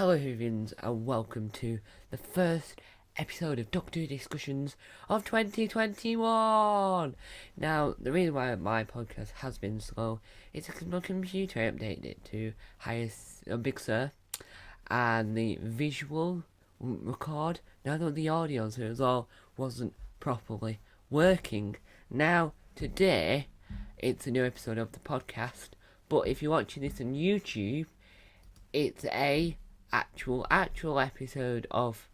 Hello Whovians and welcome to the first episode of Doctor Who Discussions of 2021. Now, the reason why my podcast has been slow is because my computer updated it to Big Sur, and the visual record, now that the audio so it all wasn't properly working. Now, today, it's a new episode of the podcast, but if you're watching this on YouTube, it's a actual episode of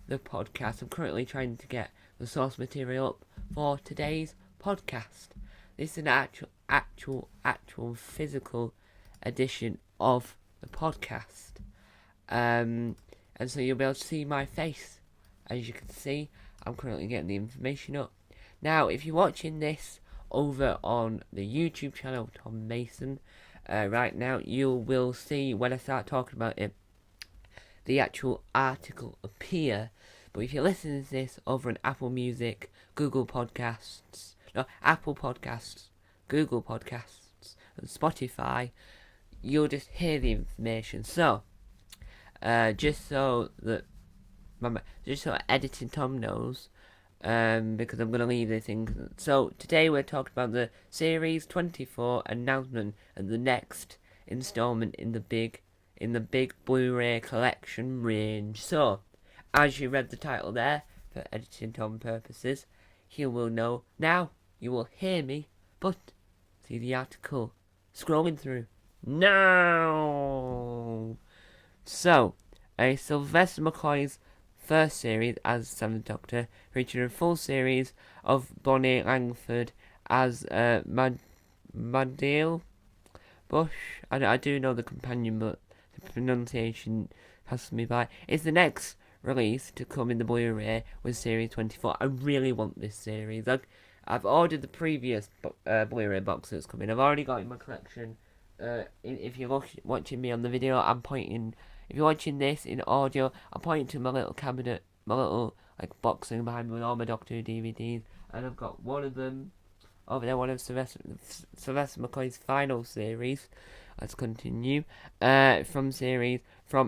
the podcast. I'm currently trying to get the source material up for today's podcast. This is an actual physical edition of the podcast. And so you'll be able to see my face. As you can see, I'm currently getting the information up. Now, if you're watching this over on the YouTube channel Tom Mason, right now, you will see when I start talking about it, the actual article appear. But if you listen to this over on Apple Music, Apple Podcasts, Google Podcasts, and Spotify, you'll just hear the information. So, just so Editing Tom knows, because I'm going to leave this in. So today we're talking about the Series 24 announcement and the next installment in the big Blu-ray collection range. So, as you read the title there, for Editing Tom purposes, you will know now. You will hear me, but see the article scrolling through now. So, Sylvester McCoy's first series as Seventh Doctor, featuring a full series of Bonnie Langford as Madeleine Bush. I do know the companion, but the pronunciation passes me by. It's the next release to come in the Blu-ray with Series 24. I really want this series. I've ordered the previous Blu-ray box that's coming. I've already got it in my collection. If you're watching me on the video, I'm pointing. If you're watching this in audio, I'm pointing to my little cabinet, my little box thing behind me with all my Doctor Who DVDs, and I've got one of them over there, one of Sylvester McCoy's final series. Let's continue. From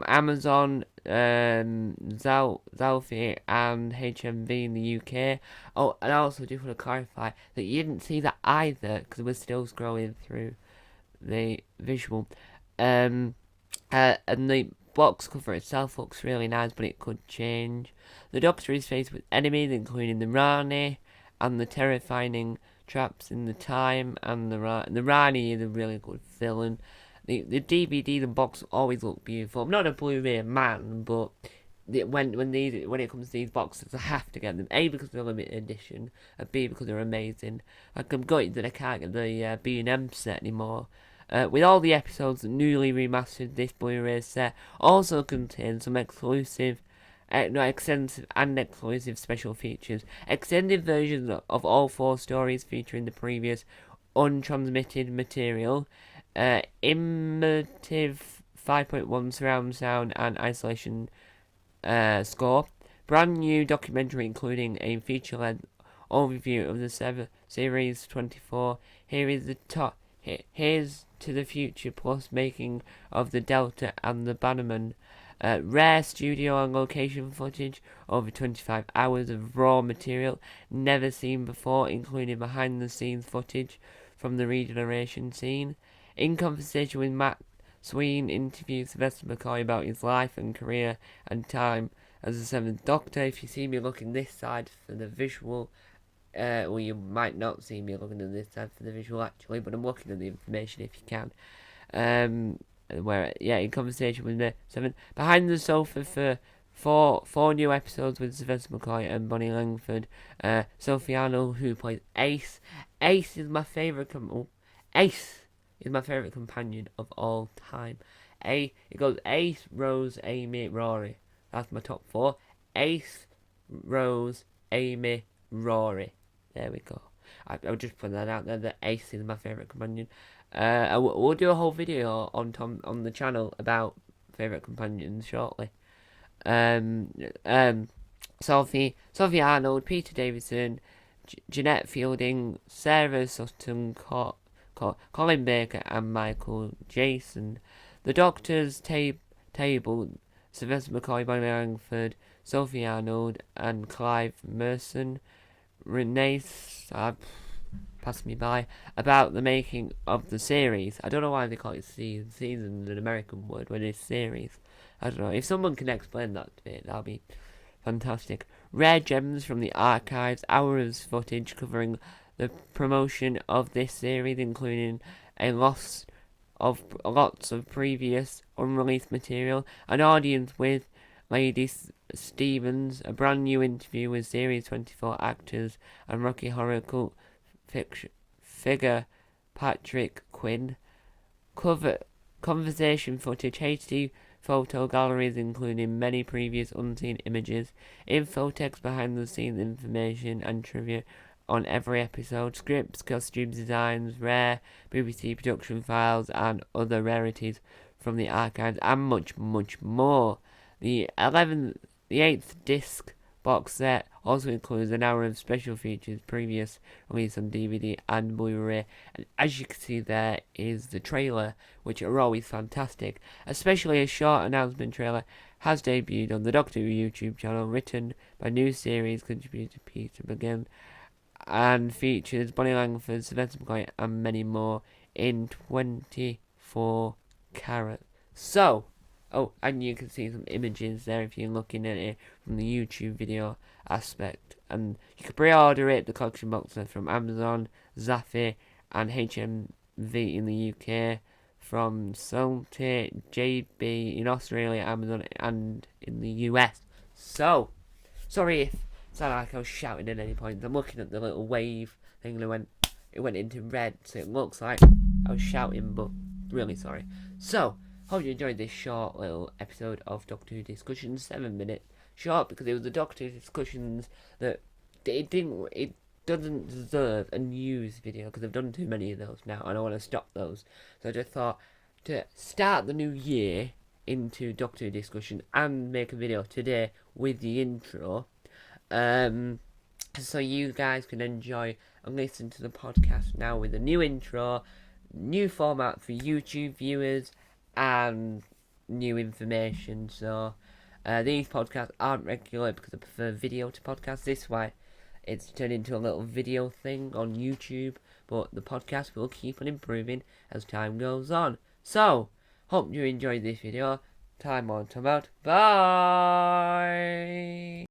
Amazon, Zalfie and HMV in the UK. Oh, and I also do want to clarify that you didn't see that either, because we're still scrolling through the visual. And the box cover itself looks really nice, but it could change. The Doctor is faced with enemies, including the Rani and the terrifying traps in the time, and the Rani is a really good villain. The DVD, the box always look beautiful. I'm not a Blu-ray man, but when it comes to these boxes, I have to get them. A, because they're limited edition, and B, because they're amazing. I'm gutted that I can't get the B&M set anymore. With all the episodes newly remastered, this Blu-ray set also contains some extensive and exclusive special features. Extended versions of all 4 stories featuring the previous untransmitted material, immersive 5.1 surround sound and isolation score, brand new documentary including a feature-length overview of the Series 24. Here's to the Future Plus making of the Delta and the Bannerman. Rare studio and location footage, over 25 hours of raw material never seen before, including behind the scenes footage from the regeneration scene. In conversation with Matt Sween, interviews Sylvester McCoy about his life and career and time as the Seventh Doctor. If you see me looking this side for the visual, well, you might not see me looking at this side for the visual actually, but I'm looking at the information if you can. In conversation with the Seventh, behind the sofa for four new episodes with Sylvester McCoy and Bonnie Langford. Sophie Arnold, who plays Ace. Ace is my favourite companion of all time. It goes Ace, Rose, Amy, Rory. That's my top 4. Ace, Rose, Amy, Rory. There we go. I'll just put that out there, that Ace is my favourite companion. We'll do a whole video on the channel about favourite companions shortly. Sophie Arnold, Peter Davison, Jeanette Fielding, Sarah Sutton, Colin Baker and Michael Jason. The Doctor's table, Sylvester McCoy, Bonnie Langford, Sophie Arnold, and Clive Merson. Renee passed me by about the making of the series. I don't know why they call it season. Season is an American word when it's series. I don't know. If someone can explain that to me, that'll be fantastic. Rare gems from the archives, hours footage covering the promotion of this series, including lots of previous unreleased material, an audience with Lady Stevens, a brand new interview with Series 24 actors and Rocky Horror cult figure Patrick Quinn, conversation footage, HD photo galleries including many previous unseen images, info text, behind the scenes information and trivia on every episode, scripts, costume designs, rare BBC production files and other rarities from the archives, and much, much more. The 8th disc box set also includes an hour of special features previous release on DVD and Blu-ray, and as you can see there is the trailer, which are always fantastic. Especially a short announcement trailer has debuted on the Doctor Who YouTube channel, written by new series contributor Peter McGinn, and features Bonnie Langford, Sylvester McCoy, and many more in 24 karat. So, and you can see some images there if you're looking at it from the YouTube video aspect. And you can pre-order it, the collection box set, from Amazon, Zafir, and HMV in the UK, from Salty, JB in Australia, Amazon, and in the US. So, sorry if it sounded like I was shouting at any point. I'm looking at the little wave thing and it went into red, so it looks like I was shouting, but really sorry. So, hope you enjoyed this short little episode of Doctor Who Discussions, 7 minutes short, because it was the Doctor Who Discussions that it doesn't deserve a news video, because I've done too many of those now and I want to stop those. So I just thought to start the new year into Doctor Who Discussion and make a video today with the intro, so you guys can enjoy and listen to the podcast now with a new intro, new format for YouTube viewers, and new information. So these podcasts aren't regular because I prefer video to podcast. This way it's turned into a little video thing on YouTube, but the podcast will keep on improving as time goes on. So hope you enjoyed this video. Time on, time out. Bye.